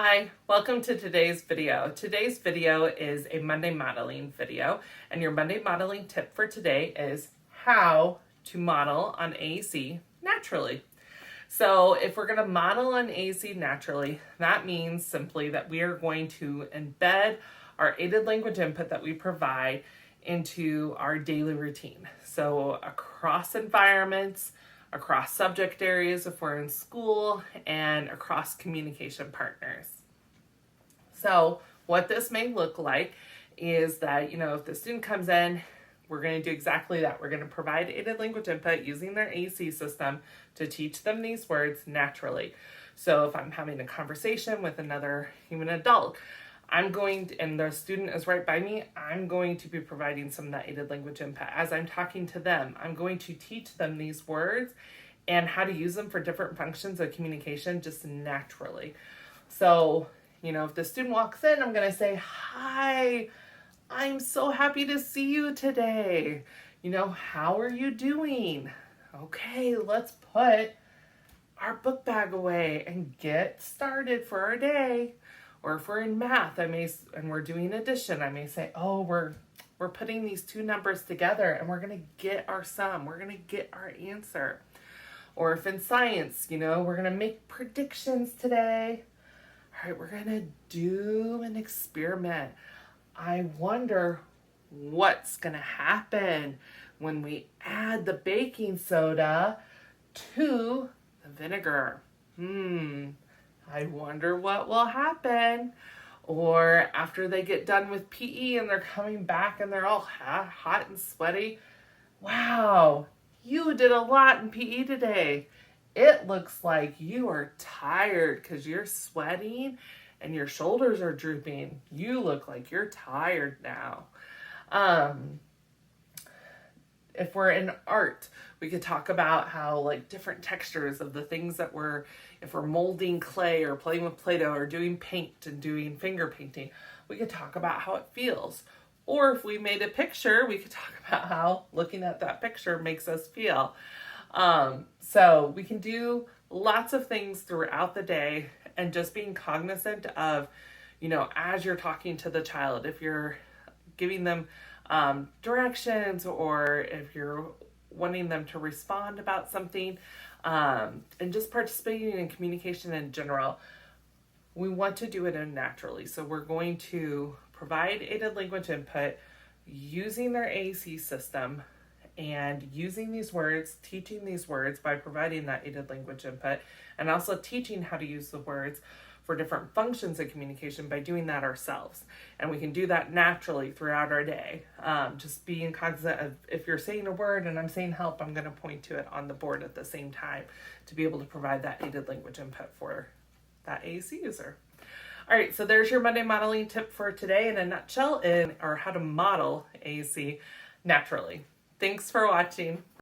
Hi, welcome to today's video. Today's video is a Monday modeling video, and your Monday modeling tip for today is how to model on AAC naturally. So if we're going to model on AAC naturally, that means simply that we are going to embed our aided language input that we provide into our daily routine. So across environments, across subject areas if we're in school, and across communication partners. So what this may look like is that, if the student comes in, we're going to do exactly that. We're going to provide aided language input using their AAC system to teach them these words naturally. So if I'm having a conversation with another human adult, and the student is right by me, I'm going to be providing some of that aided language input. As I'm talking to them, I'm going to teach them these words and how to use them for different functions of communication just naturally. So, if the student walks in, I'm going to say, "Hi, I'm so happy to see you today. How are you doing? Okay, let's put our book bag away and get started for our day." Or if we're in math, and we're doing addition, I may say, "Oh, we're putting these two numbers together and we're going to get our sum. We're going to get our answer." Or if in science, we're going to make predictions today. All right, we're going to do an experiment. I wonder what's going to happen when we add the baking soda to the vinegar. I wonder what will happen. Or after they get done with PE and they're coming back and they're all hot and sweaty. "Wow, you did a lot in PE today. It looks like you are tired because you're sweating and your shoulders are drooping. You look like you're tired now." If we're in art, we could talk about how different textures of the things that if we're molding clay or playing with Play-Doh or doing paint and doing finger painting, we could talk about how it feels. Or if we made a picture, we could talk about how looking at that picture makes us feel. So we can do lots of things throughout the day, and just being cognizant of, as you're talking to the child, if you're giving them directions, or if you're wanting them to respond about something, and just participating in communication in general, we want to do it naturally. So we're going to provide aided language input using their AAC system and using these words, teaching these words by providing that aided language input, and also teaching how to use the words for different functions of communication by doing that ourselves. And we can do that naturally throughout our day. Just being cognizant of, if you're saying a word and I'm saying help, I'm going to point to it on the board at the same time to be able to provide that aided language input for that AAC user. All right, so there's your Monday modeling tip for today in a nutshell, or how to model AAC naturally. Thanks for watching.